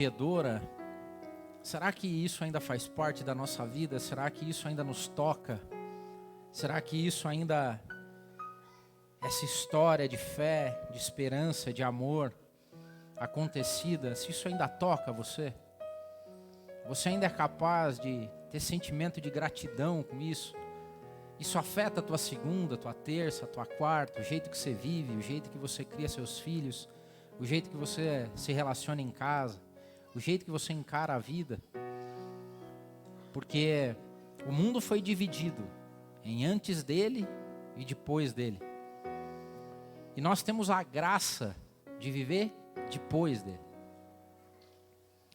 manjedoura, será que isso ainda faz parte da nossa vida? Será que isso ainda nos toca? Será que isso ainda, essa história de fé, de esperança, de amor acontecida, se isso ainda toca você? Você ainda é capaz de ter sentimento de gratidão com isso? Isso afeta a tua segunda, a tua terça, a tua quarta, o jeito que você vive, o jeito que você cria seus filhos, o jeito que você se relaciona em casa, o jeito que você encara a vida. Porque o mundo foi dividido em antes dele e depois dele. E nós temos a graça de viver depois dele.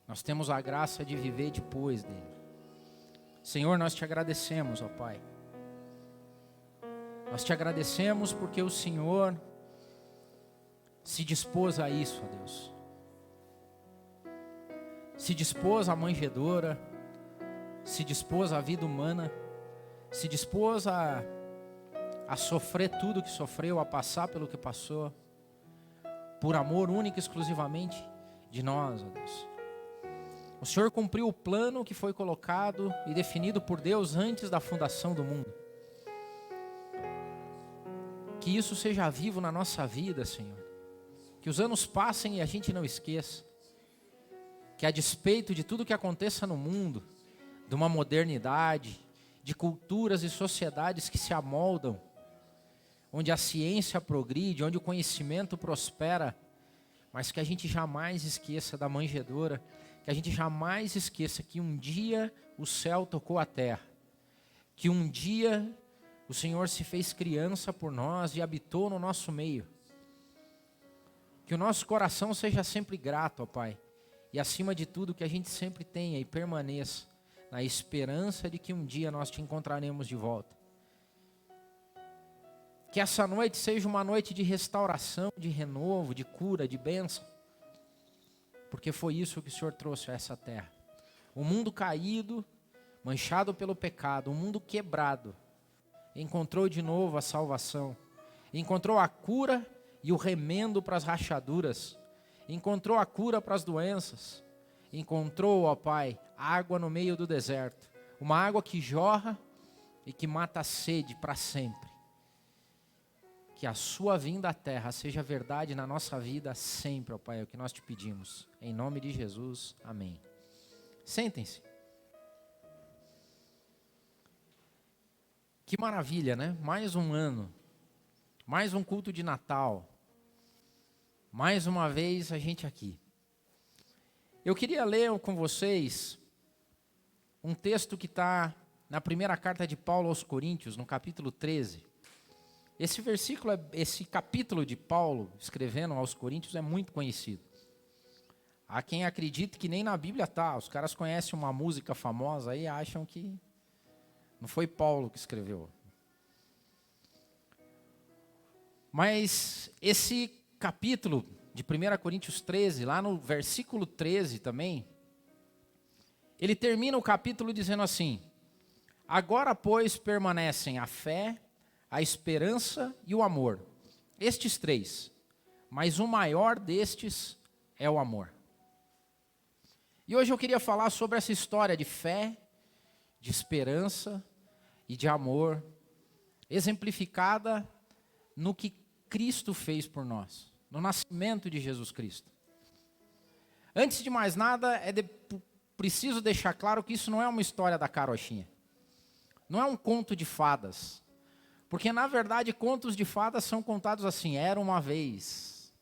Nós temos a graça de viver depois dele. Senhor, nós te agradecemos, ó Pai. Nós te agradecemos porque o Senhor se dispôs a isso, ó Deus. Se dispôs à manjedoura, se dispôs à vida humana, se dispôs a sofrer tudo que sofreu, a passar pelo que passou, por amor único e exclusivamente de nós, ó Deus. O Senhor cumpriu o plano que foi colocado e definido por Deus antes da fundação do mundo. Que isso seja vivo na nossa vida, Senhor. Que os anos passem e a gente não esqueça. Que a despeito de tudo que aconteça no mundo, de uma modernidade, de culturas e sociedades que se amoldam, onde a ciência progride, onde o conhecimento prospera, mas que a gente jamais esqueça da manjedoura, que a gente jamais esqueça que um dia o céu tocou a terra, que um dia o Senhor se fez criança por nós e habitou no nosso meio. Que o nosso coração seja sempre grato, ó Pai, e acima de tudo que a gente sempre tenha e permaneça na esperança de que um dia nós te encontraremos de volta. Que essa noite seja uma noite de restauração, de renovo, de cura, de bênção. Porque foi isso que o Senhor trouxe a essa terra. Um mundo caído, manchado pelo pecado, um mundo quebrado, encontrou de novo a salvação. Encontrou a cura e o remendo para as rachaduras. Encontrou a cura para as doenças. Encontrou, ó Pai, água no meio do deserto. Uma água que jorra e que mata a sede para sempre. Que a sua vinda à terra seja verdade na nossa vida sempre, ó Pai, é o que nós te pedimos. Em nome de Jesus, amém. Sentem-se. Que maravilha, né? Mais um ano. Mais um culto de Natal. Mais uma vez a gente aqui. Eu queria ler com vocês um texto que está na primeira carta de Paulo aos Coríntios, no capítulo 13. Esse capítulo de Paulo, escrevendo aos Coríntios, é muito conhecido. Há quem acredite que nem na Bíblia está. Os caras conhecem uma música famosa aí e acham que não foi Paulo que escreveu. Mas esse capítulo de 1 Coríntios 13, lá no versículo 13 também, ele termina o capítulo dizendo assim: agora, pois, permanecem a fé, a esperança e o amor. Estes três, mas o maior destes é o amor. E hoje eu queria falar sobre essa história de fé, de esperança e de amor, exemplificada no que Cristo fez por nós, no nascimento de Jesus Cristo. Antes de mais nada, preciso deixar claro que isso não é uma história da carochinha. Não é um conto de fadas. Porque, na verdade, contos de fadas são contados assim: era uma vez.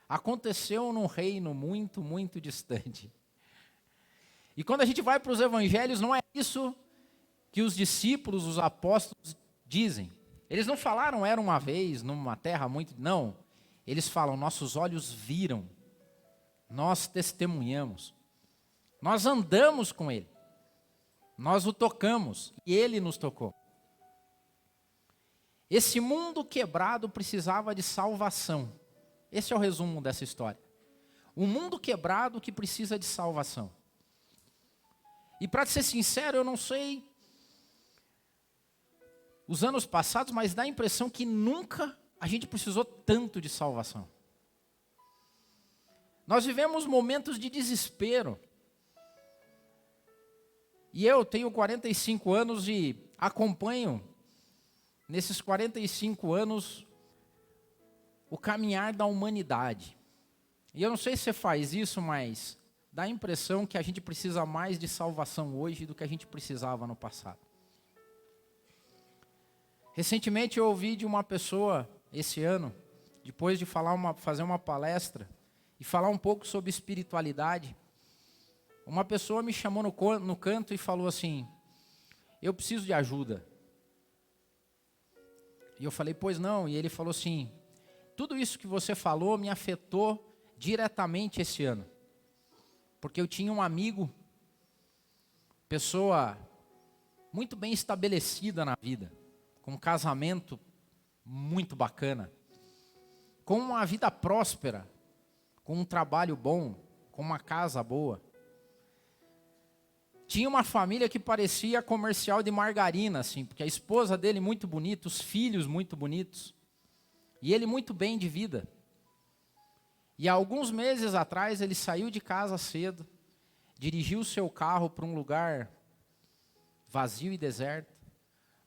Aconteceu num reino muito, muito distante. E quando a gente vai para os evangelhos, não é isso que os discípulos, os apóstolos dizem. Eles não falaram era uma vez, numa terra muito... Não. Eles falam, nossos olhos viram. Nós testemunhamos. Nós andamos com Ele. Nós o tocamos. E Ele nos tocou. Esse mundo quebrado precisava de salvação. Esse é o resumo dessa história. Um mundo quebrado que precisa de salvação. E para ser sincero, eu não sei os anos passados, mas dá a impressão que nunca a gente precisou tanto de salvação. Nós vivemos momentos de desespero. E eu tenho 45 anos e acompanho, nesses 45 anos, o caminhar da humanidade. E eu não sei se você faz isso, mas dá a impressão que a gente precisa mais de salvação hoje do que a gente precisava no passado. Recentemente eu ouvi de uma pessoa, esse ano, depois de fazer uma palestra e falar um pouco sobre espiritualidade, uma pessoa me chamou no canto e falou assim: eu preciso de ajuda. E eu falei: pois não. E ele falou assim: tudo isso que você falou me afetou diretamente esse ano. Porque eu tinha um amigo, pessoa muito bem estabelecida na vida, com um casamento muito bacana, com uma vida próspera, com um trabalho bom, com uma casa boa. Tinha uma família que parecia comercial de margarina, assim, porque a esposa dele muito bonita, os filhos muito bonitos, e ele muito bem de vida. E há alguns meses atrás ele saiu de casa cedo, dirigiu o seu carro para um lugar vazio e deserto,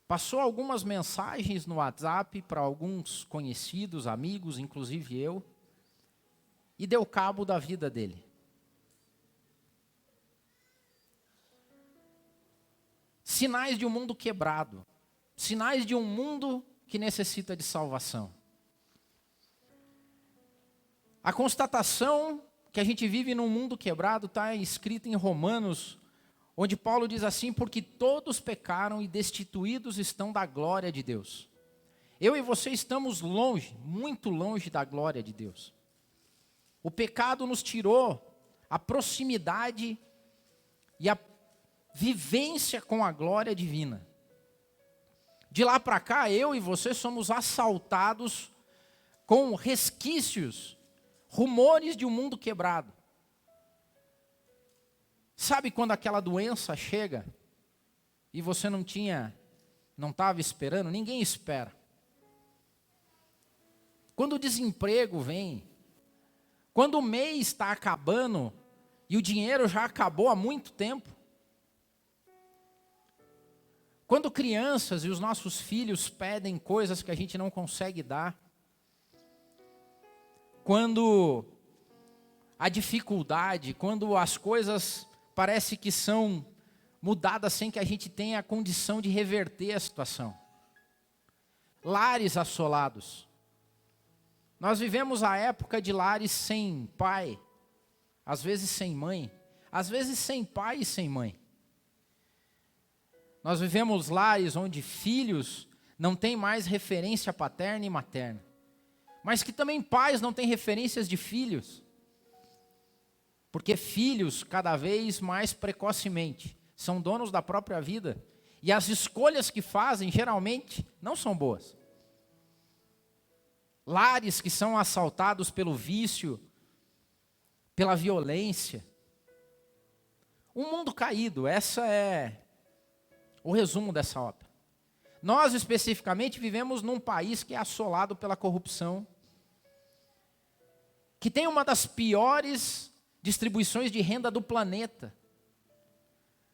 passou algumas mensagens no WhatsApp para alguns conhecidos, amigos, inclusive eu, e deu cabo da vida dele. Sinais de um mundo quebrado. Sinais de um mundo que necessita de salvação. A constatação que a gente vive num mundo quebrado está escrita em Romanos, onde Paulo diz assim: porque todos pecaram e destituídos estão da glória de Deus. Eu e você estamos longe, muito longe da glória de Deus. O pecado nos tirou a proximidade e a vivência com a glória divina. De lá para cá, eu e você somos assaltados com resquícios, rumores de um mundo quebrado. Sabe quando aquela doença chega e você não estava esperando? Ninguém espera. Quando o desemprego vem, quando o mês está acabando e o dinheiro já acabou há muito tempo, quando crianças e os nossos filhos pedem coisas que a gente não consegue dar, quando a dificuldade, quando as coisas parece que são mudadas sem que a gente tenha a condição de reverter a situação. Lares assolados. Nós vivemos a época de lares sem pai, às vezes sem mãe, às vezes sem pai e sem mãe. Nós vivemos lares onde filhos não têm mais referência paterna e materna, mas que também pais não têm referências de filhos, porque filhos cada vez mais precocemente são donos da própria vida e as escolhas que fazem geralmente não são boas. Lares que são assaltados pelo vício, pela violência. Um mundo caído, essa é o resumo dessa obra. Nós, especificamente, vivemos num país que é assolado pela corrupção, que tem uma das piores distribuições de renda do planeta,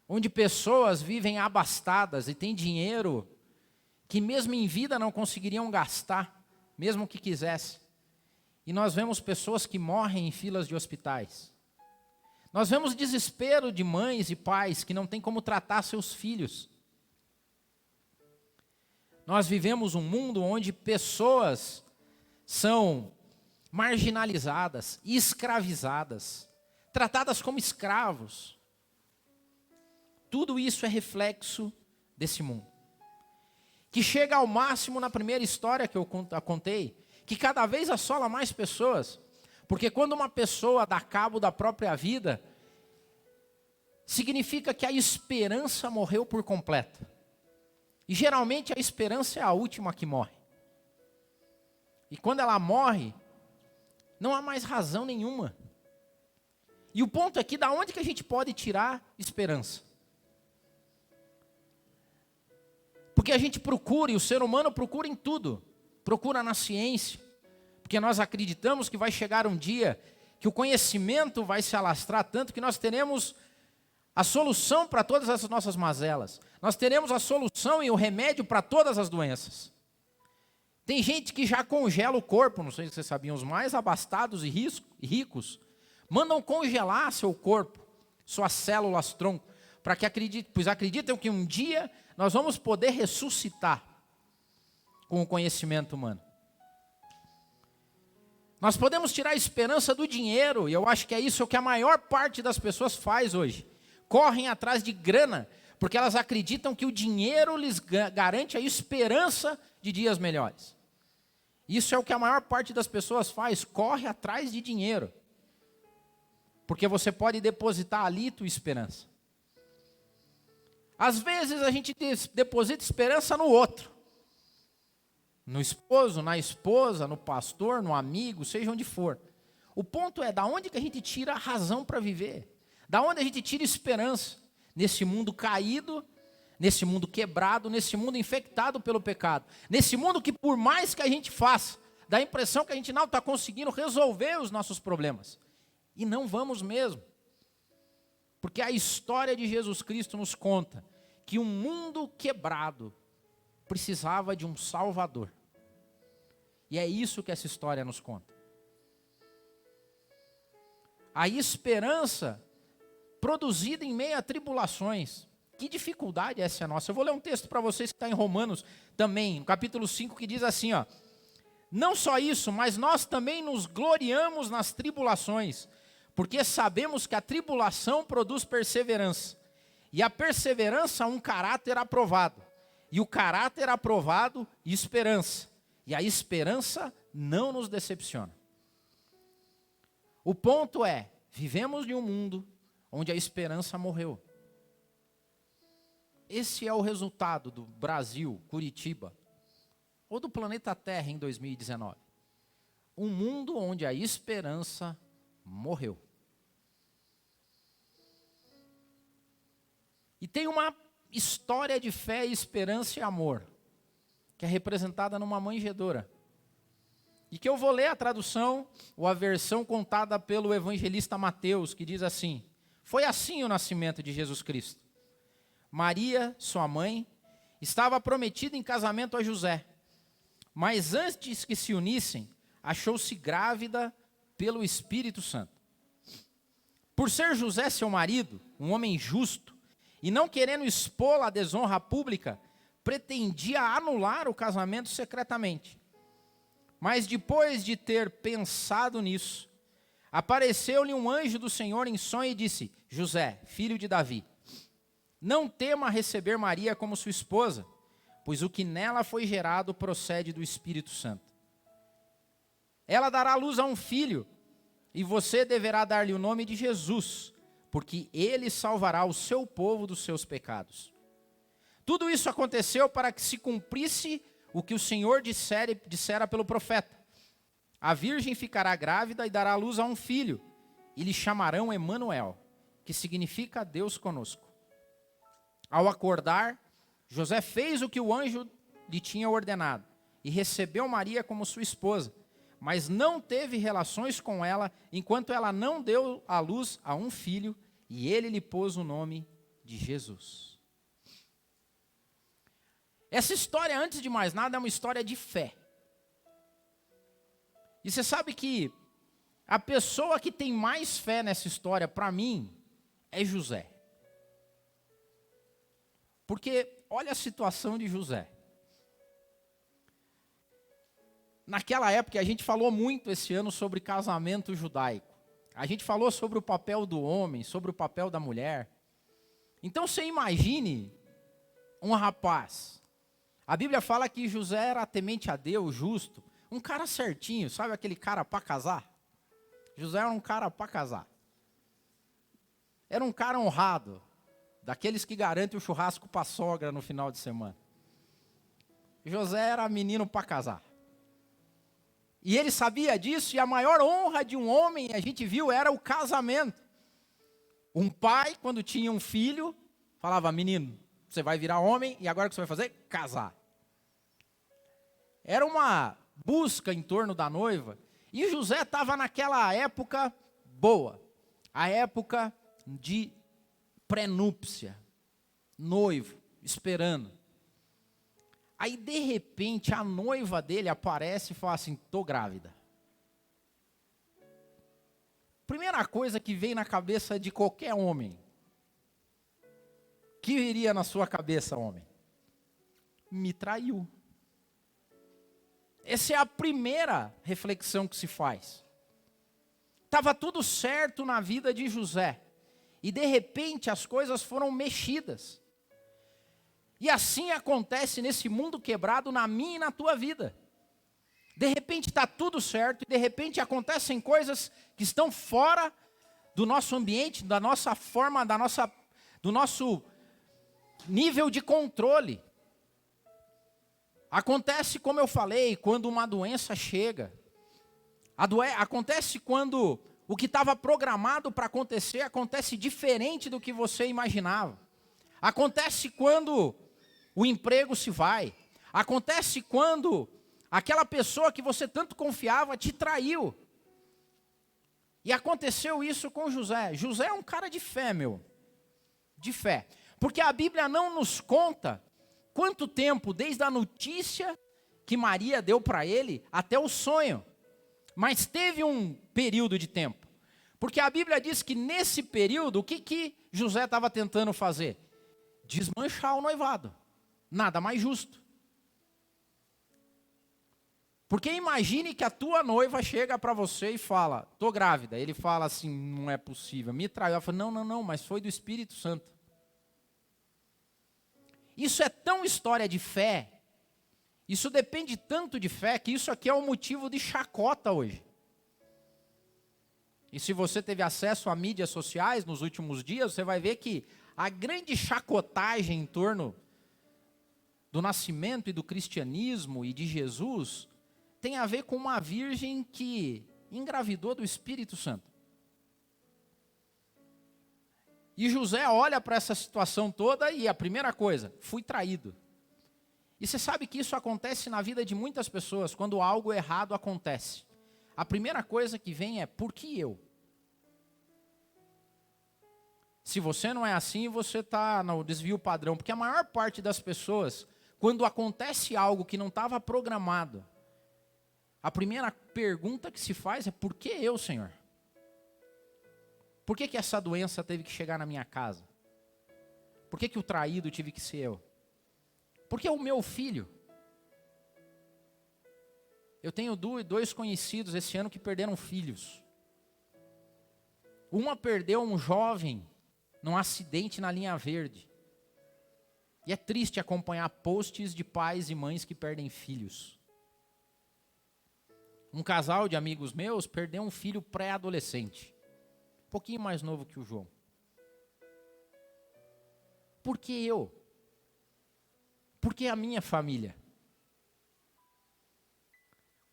onde pessoas vivem abastadas e têm dinheiro que mesmo em vida não conseguiriam gastar, mesmo que quisessem. E nós vemos pessoas que morrem em filas de hospitais. Nós vemos desespero de mães e pais que não têm como tratar seus filhos. Nós vivemos um mundo onde pessoas são marginalizadas, escravizadas, tratadas como escravos. Tudo isso é reflexo desse mundo, que chega ao máximo na primeira história que eu contei, que cada vez assola mais pessoas, porque quando uma pessoa dá cabo da própria vida, significa que a esperança morreu por completo. E geralmente a esperança é a última que morre. E quando ela morre, não há mais razão nenhuma. E o ponto aqui, da onde que a gente pode tirar esperança? Porque a gente procura, e o ser humano procura em tudo. Procura na ciência. Porque nós acreditamos que vai chegar um dia que o conhecimento vai se alastrar tanto que nós teremos a solução para todas as nossas mazelas. Nós teremos a solução e o remédio para todas as doenças. Tem gente que já congela o corpo, não sei se vocês sabiam, os mais abastados e ricos mandam congelar seu corpo, suas células tronco, para que acreditam que um dia nós vamos poder ressuscitar com o conhecimento humano. Nós podemos tirar a esperança do dinheiro, e eu acho que é isso que a maior parte das pessoas faz hoje. Correm atrás de grana, porque elas acreditam que o dinheiro lhes garante a esperança de dias melhores. Isso é o que a maior parte das pessoas faz, corre atrás de dinheiro. Porque você pode depositar ali tua esperança. Às vezes a gente deposita esperança no outro. No esposo, na esposa, no pastor, no amigo, seja onde for. O ponto é, da onde que a gente tira a razão para viver? Da onde a gente tira esperança? Nesse mundo caído, nesse mundo quebrado, nesse mundo infectado pelo pecado. Nesse mundo que por mais que a gente faça, dá a impressão que a gente não está conseguindo resolver os nossos problemas. E não vamos mesmo. Porque a história de Jesus Cristo nos conta que um mundo quebrado precisava de um Salvador. E é isso que essa história nos conta. A esperança produzida em meio a tribulações. Que dificuldade essa é a nossa? Eu vou ler um texto para vocês que está em Romanos também, no capítulo 5, que diz assim, ó. Não só isso, mas nós também nos gloriamos nas tribulações, porque sabemos que a tribulação produz perseverança. E a perseverança, um caráter aprovado. E o caráter aprovado, esperança. E a esperança não nos decepciona. O ponto é, vivemos em um mundo onde a esperança morreu. Esse é o resultado do Brasil, Curitiba, ou do planeta Terra em 2019. Um mundo onde a esperança morreu. E tem uma história de fé, esperança e amor, que é representada numa manjedoura. E que eu vou ler a tradução, ou a versão contada pelo evangelista Mateus, que diz assim: foi assim o nascimento de Jesus Cristo. Maria, sua mãe, estava prometida em casamento a José, mas antes que se unissem, achou-se grávida pelo Espírito Santo. Por ser José seu marido, um homem justo, e não querendo expô-la à desonra pública, pretendia anular o casamento secretamente. Mas depois de ter pensado nisso, apareceu-lhe um anjo do Senhor em sonho e disse: José, filho de Davi, não tema receber Maria como sua esposa, pois o que nela foi gerado procede do Espírito Santo. Ela dará luz a um filho, e você deverá dar-lhe o nome de Jesus, porque ele salvará o seu povo dos seus pecados. Tudo isso aconteceu para que se cumprisse o que o Senhor dissera pelo profeta. A virgem ficará grávida e dará luz a um filho, e lhe chamarão Emanuel, que significa Deus conosco. Ao acordar, José fez o que o anjo lhe tinha ordenado, e recebeu Maria como sua esposa, mas não teve relações com ela, enquanto ela não deu à luz a um filho, e ele lhe pôs o nome de Jesus. Essa história, antes de mais nada, é uma história de fé. E você sabe que a pessoa que tem mais fé nessa história, para mim, é José. Porque olha a situação de José. Naquela época, a gente falou muito esse ano sobre casamento judaico. A gente falou sobre o papel do homem, sobre o papel da mulher. Então você imagine um rapaz. A Bíblia fala que José era temente a Deus, justo. Um cara certinho, sabe aquele cara para casar? José era um cara para casar. Era um cara honrado. Daqueles que garantem o churrasco para a sogra no final de semana. José era menino para casar. E ele sabia disso, e a maior honra de um homem, a gente viu, era o casamento. Um pai, quando tinha um filho, falava: menino, você vai virar homem, e agora o que você vai fazer? Casar. Era uma busca em torno da noiva, e José estava naquela época boa, a época de pré-núpcia, noivo, esperando. Aí, de repente, a noiva dele aparece e fala assim, tô grávida. Primeira coisa que vem na cabeça de qualquer homem. Que viria na sua cabeça, homem? Me traiu. Essa é a primeira reflexão que se faz. Estava tudo certo na vida de José. E de repente as coisas foram mexidas. E assim acontece nesse mundo quebrado na minha e na tua vida. De repente está tudo certo e de repente acontecem coisas que estão fora do nosso ambiente, da nossa forma, do nosso nível de controle. Acontece, como eu falei, quando uma doença chega. Acontece quando o que estava programado para acontecer acontece diferente do que você imaginava. Acontece quando o emprego se vai. Acontece quando aquela pessoa que você tanto confiava te traiu. E aconteceu isso com José. José é um cara de fé, meu. De fé. Porque a Bíblia não nos conta quanto tempo, desde a notícia que Maria deu para ele, até o sonho. Mas teve um período de tempo. Porque a Bíblia diz que nesse período, o que José estava tentando fazer? Desmanchar o noivado. Nada mais justo. Porque imagine que a tua noiva chega para você e fala, tô grávida. Ele fala assim, não é possível, me traiu. Ela fala, não, mas foi do Espírito Santo. Isso é tão história de fé, isso depende tanto de fé, que isso aqui é um motivo de chacota hoje. E se você teve acesso a mídias sociais nos últimos dias, você vai ver que a grande chacotagem em torno do nascimento e do cristianismo e de Jesus tem a ver com uma virgem que engravidou do Espírito Santo. E José olha para essa situação toda e a primeira coisa, fui traído. E você sabe que isso acontece na vida de muitas pessoas, quando algo errado acontece. A primeira coisa que vem é, por que eu? Se você não é assim, você está no desvio padrão. Porque a maior parte das pessoas, quando acontece algo que não estava programado, a primeira pergunta que se faz é, por que eu, Senhor? Por que essa doença teve que chegar na minha casa? Por que o traído tive que ser eu? Por que o meu filho? Eu tenho dois conhecidos esse ano que perderam filhos. Uma perdeu um jovem num acidente na linha verde. E é triste acompanhar posts de pais e mães que perdem filhos. Um casal de amigos meus perdeu um filho pré-adolescente. Um pouquinho mais novo que o João. Por que eu? Por que a minha família?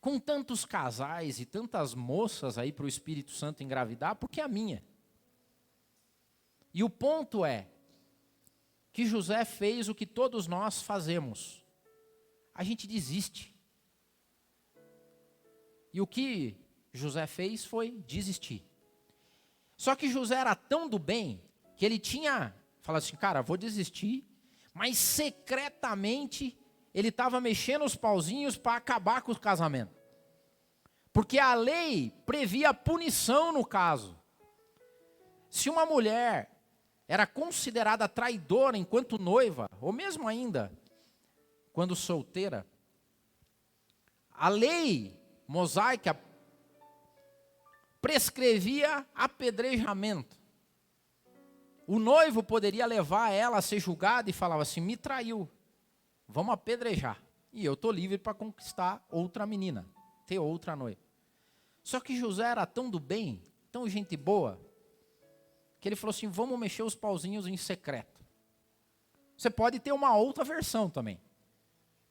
Com tantos casais e tantas moças aí para o Espírito Santo engravidar, por que a minha? E o ponto é que José fez o que todos nós fazemos. A gente desiste. E o que José fez foi desistir. Só que José era tão do bem que ele falava assim, cara, vou desistir, mas secretamente ele estava mexendo os pauzinhos para acabar com o casamento. Porque a lei previa punição no caso. Se uma mulher era considerada traidora enquanto noiva, ou mesmo ainda quando solteira, a lei mosaica prescrevia apedrejamento. O noivo poderia levar ela a ser julgada e falava assim, me traiu, vamos apedrejar. E eu estou livre para conquistar outra menina, ter outra noiva. Só que José era tão do bem, tão gente boa, que ele falou assim, vamos mexer os pauzinhos em secreto. Você pode ter uma outra versão também.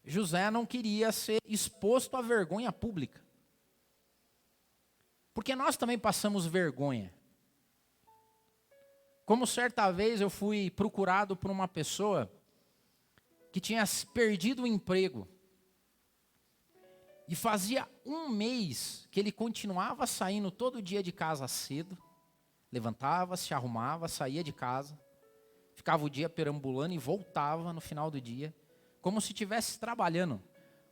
José não queria ser exposto à vergonha pública. Porque nós também passamos vergonha. Como certa vez eu fui procurado por uma pessoa que tinha perdido o emprego. E fazia um mês que ele continuava saindo todo dia de casa cedo. levantava, se arrumava, saía de casa, ficava o dia perambulando e voltava no final do dia, como se estivesse trabalhando.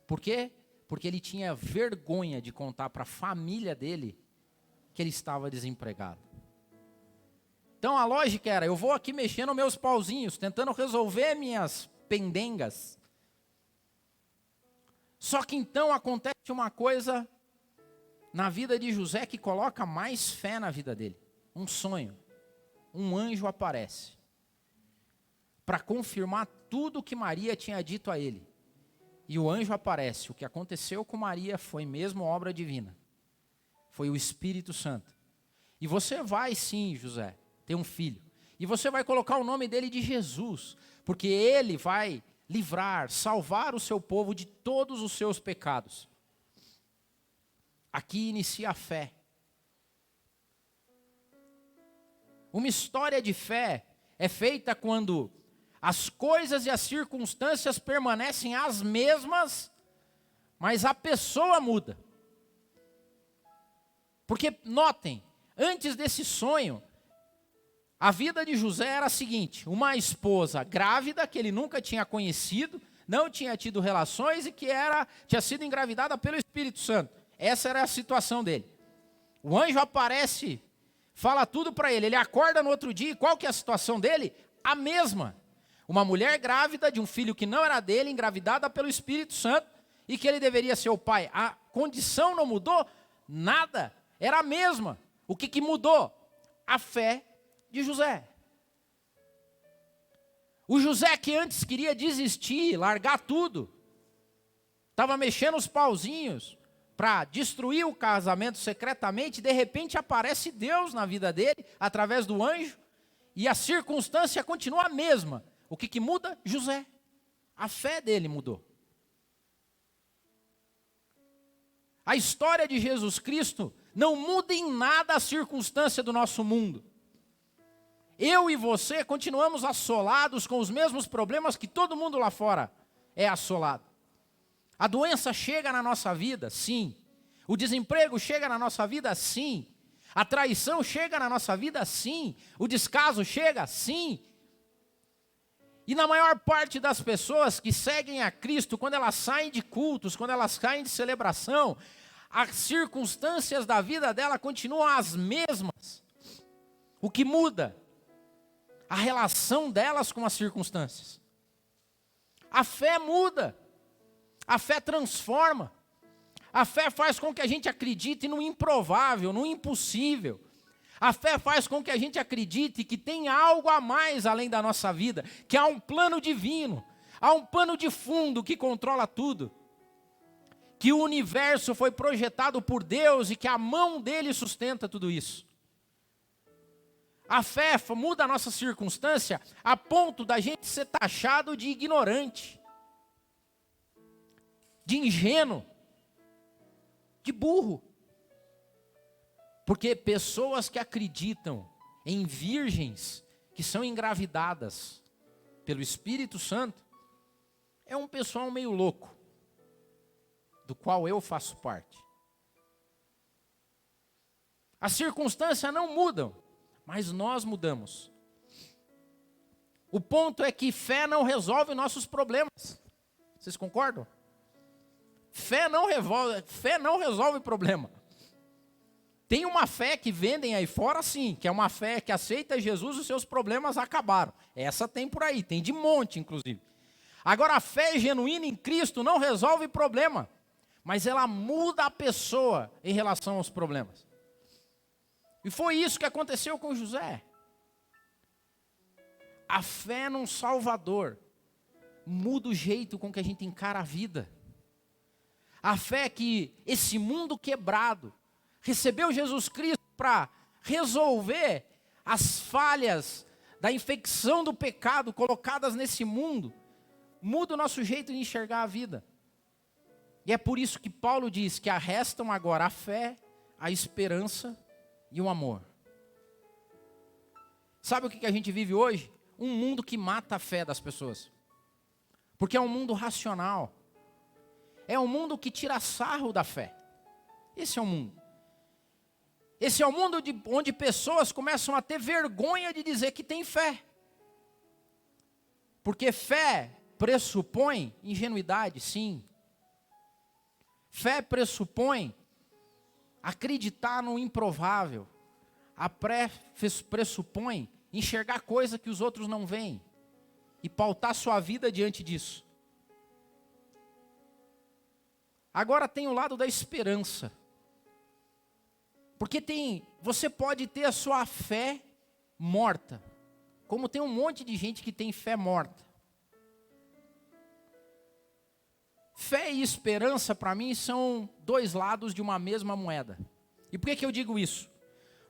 Por quê? Porque ele tinha vergonha de contar para a família dele que ele estava desempregado. Então a lógica era, eu vou aqui mexendo meus pauzinhos, tentando resolver minhas pendengas. Só que então acontece uma coisa na vida de José que coloca mais fé na vida dele. Um sonho. Um anjo aparece para confirmar tudo o que Maria tinha dito a ele. E o anjo aparece. O que aconteceu com Maria foi mesmo obra divina. Foi o Espírito Santo. E você vai sim, José, ter um filho. E você vai colocar o nome dele de Jesus. Porque ele vai livrar, salvar o seu povo de todos os seus pecados. Aqui inicia a fé. Uma história de fé é feita quando as coisas e as circunstâncias permanecem as mesmas, mas a pessoa muda. Porque, notem, antes desse sonho, a vida de José era a seguinte: uma esposa grávida, que ele nunca tinha conhecido, não tinha tido relações e que tinha sido engravidada pelo Espírito Santo. Essa era a situação dele. O anjo aparece, fala tudo para ele, ele acorda no outro dia, e qual que é a situação dele? A mesma. Uma mulher grávida de um filho que não era dele, engravidada pelo Espírito Santo, e que ele deveria ser o pai. A condição não mudou? Nada. Era a mesma. O que mudou? A fé de José. O José que antes queria desistir, largar tudo, estava mexendo os pauzinhos para destruir o casamento secretamente, de repente aparece Deus na vida dele, através do anjo, e a circunstância continua a mesma. O que muda? José. A fé dele mudou. A história de Jesus Cristo não muda em nada a circunstância do nosso mundo. Eu e você continuamos assolados com os mesmos problemas que todo mundo lá fora é assolado. A doença chega na nossa vida, sim. O desemprego chega na nossa vida, sim. A traição chega na nossa vida, sim. O descaso chega, sim. E na maior parte das pessoas que seguem a Cristo, quando elas saem de cultos, quando elas saem de celebração, as circunstâncias da vida dela continuam as mesmas. O que muda? A relação delas com as circunstâncias. A fé muda. A fé transforma. A fé faz com que a gente acredite no improvável, no impossível. A fé faz com que a gente acredite que tem algo a mais além da nossa vida, que há um plano divino, há um pano de fundo que controla tudo, que o universo foi projetado por Deus e que a mão dele sustenta tudo isso. A fé muda a nossa circunstância a ponto da gente ser taxado de ignorante, de ingênuo, de burro. Porque pessoas que acreditam em virgens que são engravidadas pelo Espírito Santo é um pessoal meio louco, do qual eu faço parte. As circunstâncias não mudam, mas nós mudamos. O ponto é que fé não resolve nossos problemas. Vocês concordam? Fé não resolve problema. Tem uma fé que vendem aí fora, sim, que é uma fé que aceita Jesus e os seus problemas acabaram. Essa tem por aí, tem de monte, inclusive. Agora, a fé genuína em Cristo não resolve problema, mas ela muda a pessoa em relação aos problemas. E foi isso que aconteceu com José. A fé num Salvador muda o jeito com que a gente encara a vida. A fé que esse mundo quebrado recebeu Jesus Cristo para resolver as falhas da infecção do pecado colocadas nesse mundo, muda o nosso jeito de enxergar a vida. E é por isso que Paulo diz que restam agora a fé, a esperança e o amor. Sabe o que a gente vive hoje? Um mundo que mata a fé das pessoas. Porque é um mundo racional. É um mundo que tira sarro da fé. Esse é o mundo. Esse é o mundo onde pessoas começam a ter vergonha de dizer que tem fé. Porque fé pressupõe ingenuidade, sim. Fé pressupõe acreditar no improvável. A pressupõe enxergar coisa que os outros não veem e pautar sua vida diante disso. Agora tem o lado da esperança. Porque você pode ter a sua fé morta, como tem um monte de gente que tem fé morta. Fé e esperança, para mim, são dois lados de uma mesma moeda. E por que eu digo isso?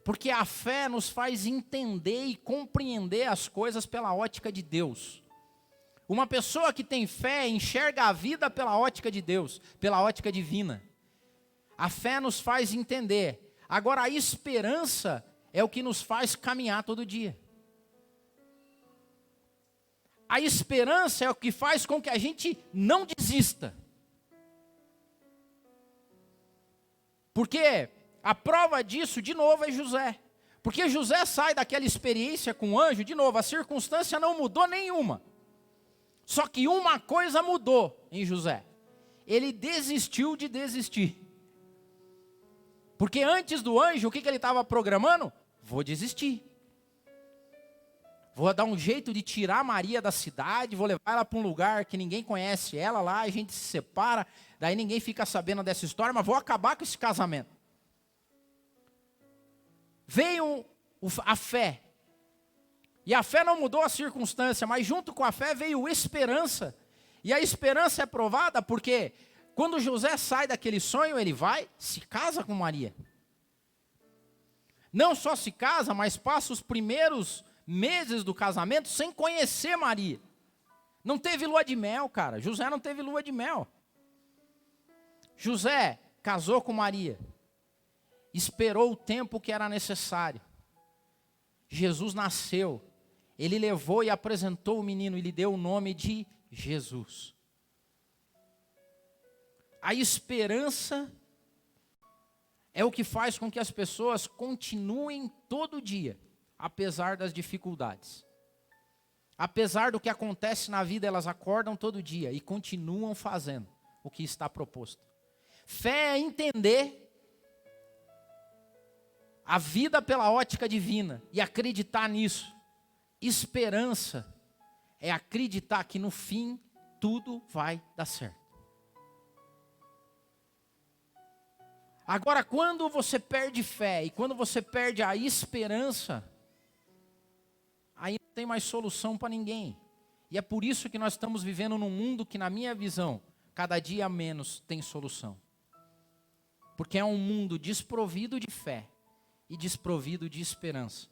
Porque a fé nos faz entender e compreender as coisas pela ótica de Deus. Uma pessoa que tem fé enxerga a vida pela ótica de Deus, pela ótica divina. A fé nos faz entender. Agora, a esperança é o que nos faz caminhar todo dia. A esperança é o que faz com que a gente não desista. Porque a prova disso, de novo, é José. Porque José sai daquela experiência com o anjo, de novo, a circunstância não mudou nenhuma. Só que uma coisa mudou em José. Ele desistiu de desistir. Porque antes do anjo, o que ele estava programando? Vou desistir. Vou dar um jeito de tirar Maria da cidade, vou levar ela para um lugar que ninguém conhece ela lá, a gente se separa, daí ninguém fica sabendo dessa história, mas vou acabar com esse casamento. Veio a fé. E a fé não mudou a circunstância, mas junto com a fé veio esperança. E a esperança é provada porque quando José sai daquele sonho, ele vai, se casa com Maria. Não só se casa, mas passa os primeiros meses do casamento sem conhecer Maria. Não teve lua de mel, cara. José não teve lua de mel. José casou com Maria. Esperou o tempo que era necessário. Jesus nasceu. Ele levou e apresentou o menino e lhe deu o nome de Jesus. A esperança é o que faz com que as pessoas continuem todo dia, apesar das dificuldades. Apesar do que acontece na vida, elas acordam todo dia e continuam fazendo o que está proposto. Fé é entender a vida pela ótica divina e acreditar nisso. Esperança é acreditar que no fim tudo vai dar certo. Agora, quando você perde fé e quando você perde a esperança, aí não tem mais solução para ninguém. E é por isso que nós estamos vivendo num mundo que, na minha visão, cada dia menos tem solução. Porque é um mundo desprovido de fé e desprovido de esperança.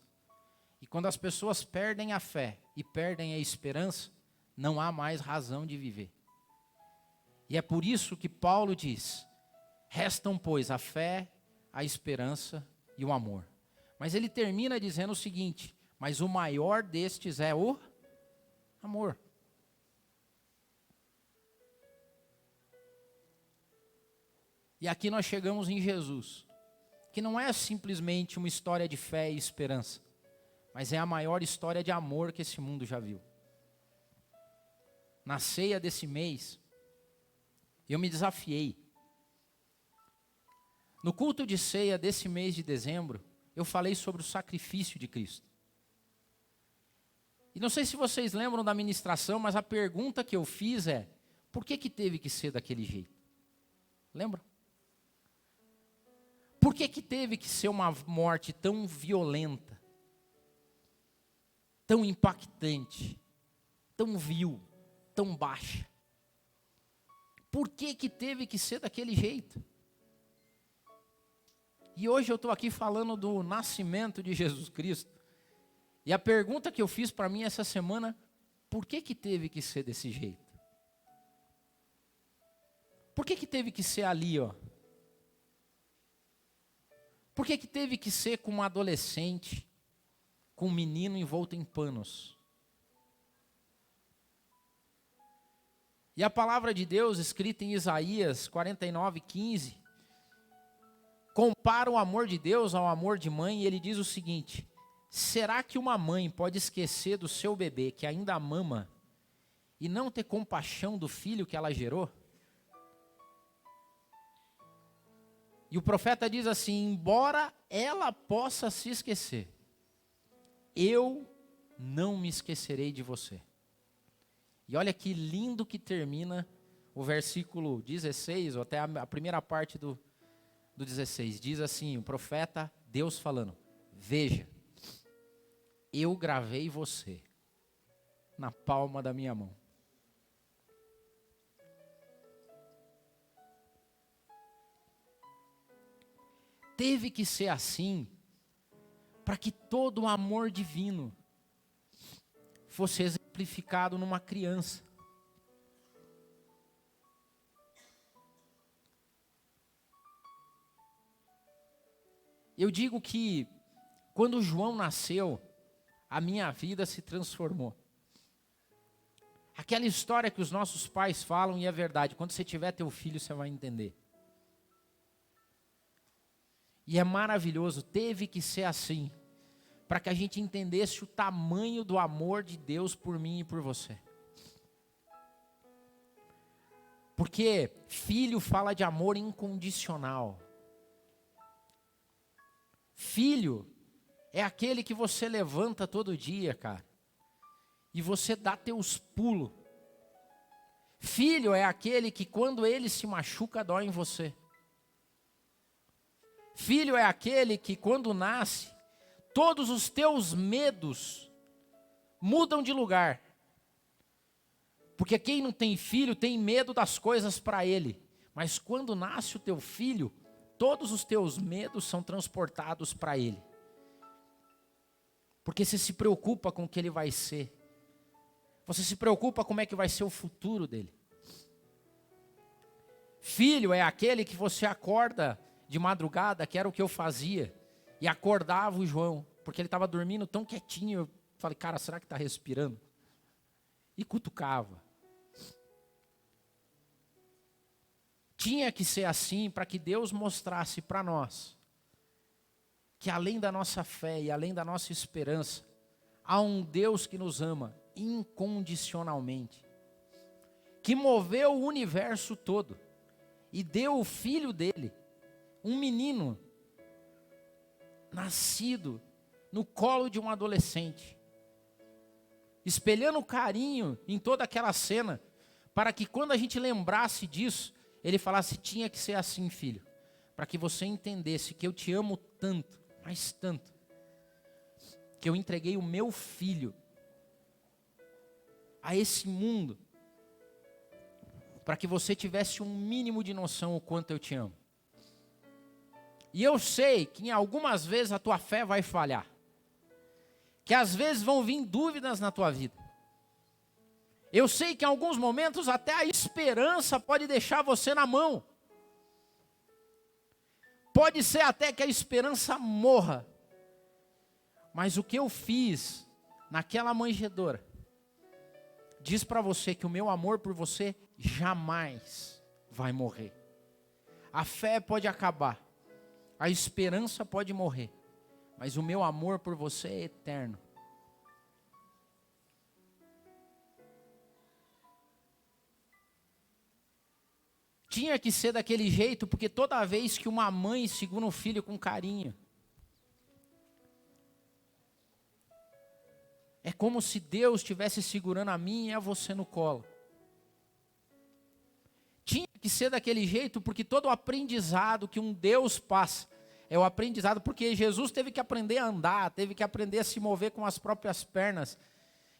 E quando as pessoas perdem a fé e perdem a esperança, não há mais razão de viver. E é por isso que Paulo diz: restam, pois, a fé, a esperança e o amor. Mas ele termina dizendo o seguinte: mas o maior destes é o amor. E aqui nós chegamos em Jesus, que não é simplesmente uma história de fé e esperança, mas é a maior história de amor que esse mundo já viu. Na ceia desse mês, eu me desafiei. No culto de ceia desse mês de dezembro, eu falei sobre o sacrifício de Cristo. E não sei se vocês lembram da ministração, mas a pergunta que eu fiz é: por que teve que ser daquele jeito? Lembram? Por que teve que ser uma morte tão violenta, tão impactante, tão vil, tão baixa? Por que teve que ser daquele jeito? E hoje eu estou aqui falando do nascimento de Jesus Cristo. E a pergunta que eu fiz para mim essa semana: por que teve que ser desse jeito? Por que teve que ser ali, ó? Por que teve que ser com uma adolescente, com um menino envolto em panos? E a palavra de Deus, escrita em Isaías 49:15, compara o amor de Deus ao amor de mãe e ele diz o seguinte: será que uma mãe pode esquecer do seu bebê que ainda mama e não ter compaixão do filho que ela gerou? E o profeta diz assim: embora ela possa se esquecer, eu não me esquecerei de você. E olha que lindo que termina o versículo 16, ou até a primeira parte do 16. Diz assim, o profeta, Deus falando: veja, eu gravei você na palma da minha mão. Teve que ser assim para que todo o amor divino fosse exemplificado numa criança. Eu digo que quando João nasceu, a minha vida se transformou. Aquela história que os nossos pais falam e é verdade, quando você tiver teu filho você vai entender. E é maravilhoso, teve que ser assim, para que a gente entendesse o tamanho do amor de Deus por mim e por você. Porque filho fala de amor incondicional. Filho é aquele que você levanta todo dia, cara, e você dá teus pulos. Filho é aquele que quando ele se machuca, dói em você. Filho é aquele que quando nasce, todos os teus medos mudam de lugar. Porque quem não tem filho tem medo das coisas para ele. Mas quando nasce o teu filho, todos os teus medos são transportados para ele. Porque você se preocupa com o que ele vai ser. Você se preocupa como é que vai ser o futuro dele. Filho é aquele que você acorda de madrugada, que era o que eu fazia, e acordava o João, porque ele estava dormindo tão quietinho. Eu falei, cara, será que está respirando? E cutucava. Tinha que ser assim para que Deus mostrasse para nós que além da nossa fé e além da nossa esperança, há um Deus que nos ama incondicionalmente, que moveu o universo todo e deu o filho dele, um menino nascido no colo de um adolescente, espelhando carinho em toda aquela cena, para que quando a gente lembrasse disso, ele falasse, tinha que ser assim, filho, para que você entendesse que eu te amo tanto, mas tanto, que eu entreguei o meu filho a esse mundo, para que você tivesse um mínimo de noção o quanto eu te amo. E eu sei que em algumas vezes a tua fé vai falhar, que às vezes vão vir dúvidas na tua vida. Eu sei que em alguns momentos até a esperança pode deixar você na mão. Pode ser até que a esperança morra. Mas o que eu fiz naquela manjedoura diz para você que o meu amor por você jamais vai morrer. A fé pode acabar, a esperança pode morrer, mas o meu amor por você é eterno. Tinha que ser daquele jeito, porque toda vez que uma mãe segura um filho com carinho, é como se Deus estivesse segurando a mim e a você no colo. Tinha que ser daquele jeito, porque todo o aprendizado que um Deus passa, é o aprendizado, porque Jesus teve que aprender a andar, teve que aprender a se mover com as próprias pernas.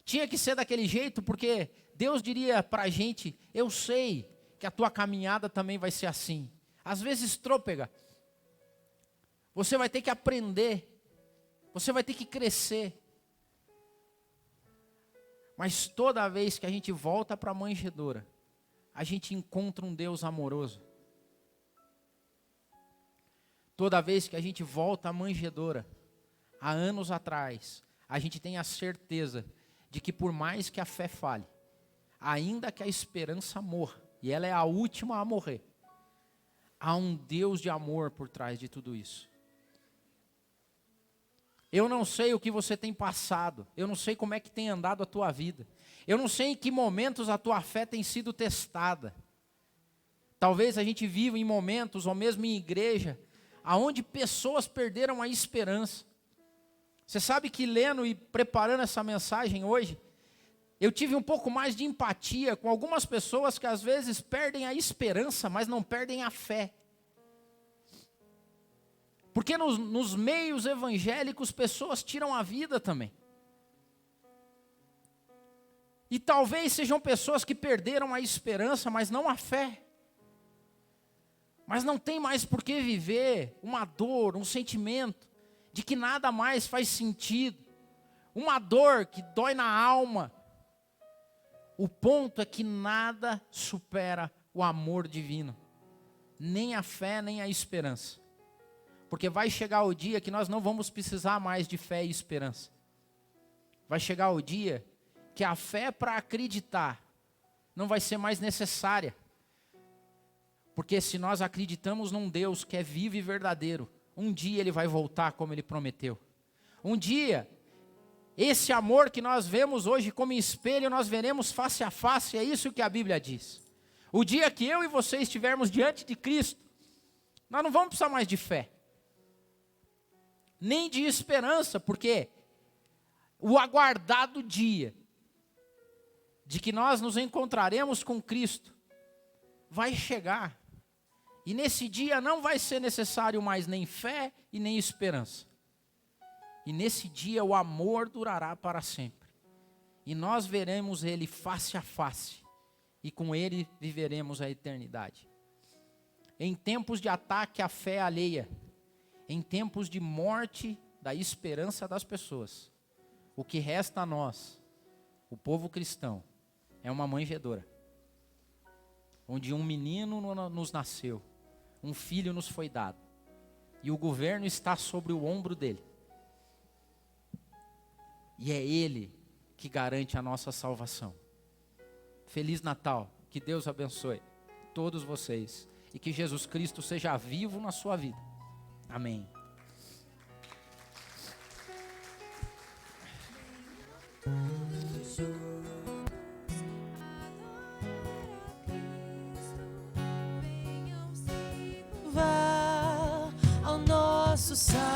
Tinha que ser daquele jeito, porque Deus diria para a gente, eu sei que a tua caminhada também vai ser assim. Às vezes trôpega. Você vai ter que aprender. Você vai ter que crescer. Mas toda vez que a gente volta para a manjedoura, a gente encontra um Deus amoroso. Toda vez que a gente volta à manjedoura, há anos atrás, a gente tem a certeza de que por mais que a fé falhe, ainda que a esperança morra, e ela é a última a morrer, Há um Deus de amor por trás de tudo isso. Eu não sei o que você tem passado. Eu não sei como é que tem andado a tua vida. Eu não sei em que momentos a tua fé tem sido testada. Talvez a gente viva em momentos, ou mesmo em igreja, aonde pessoas perderam a esperança. Você sabe que lendo e preparando essa mensagem hoje, eu tive um pouco mais de empatia com algumas pessoas que às vezes perdem a esperança, mas não perdem a fé. Porque nos meios evangélicos, pessoas tiram a vida também. E talvez sejam pessoas que perderam a esperança, mas não a fé. Mas não tem mais por que viver uma dor, um sentimento de que nada mais faz sentido. Uma dor que dói na alma. O ponto é que nada supera o amor divino. Nem a fé, nem a esperança. Porque vai chegar o dia que nós não vamos precisar mais de fé e esperança. Vai chegar o dia que a fé para acreditar não vai ser mais necessária. Porque se nós acreditamos num Deus que é vivo e verdadeiro, um dia Ele vai voltar como Ele prometeu. Um dia, esse amor que nós vemos hoje como espelho, nós veremos face a face, é isso que a Bíblia diz. O dia que eu e você estivermos diante de Cristo, nós não vamos precisar mais de fé. Nem de esperança, porque o aguardado dia de que nós nos encontraremos com Cristo vai chegar. E nesse dia não vai ser necessário mais nem fé e nem esperança. E nesse dia o amor durará para sempre. E nós veremos Ele face a face. E com Ele viveremos a eternidade. Em tempos de ataque à fé alheia, em tempos de morte da esperança das pessoas, o que resta a nós, o povo cristão, é uma manjedoura, onde um menino nos nasceu, um filho nos foi dado, e o governo está sobre o ombro dele, e é Ele que garante a nossa salvação. Feliz Natal, que Deus abençoe todos vocês, e que Jesus Cristo seja vivo na sua vida. Amém. Vá ao nosso Salvador.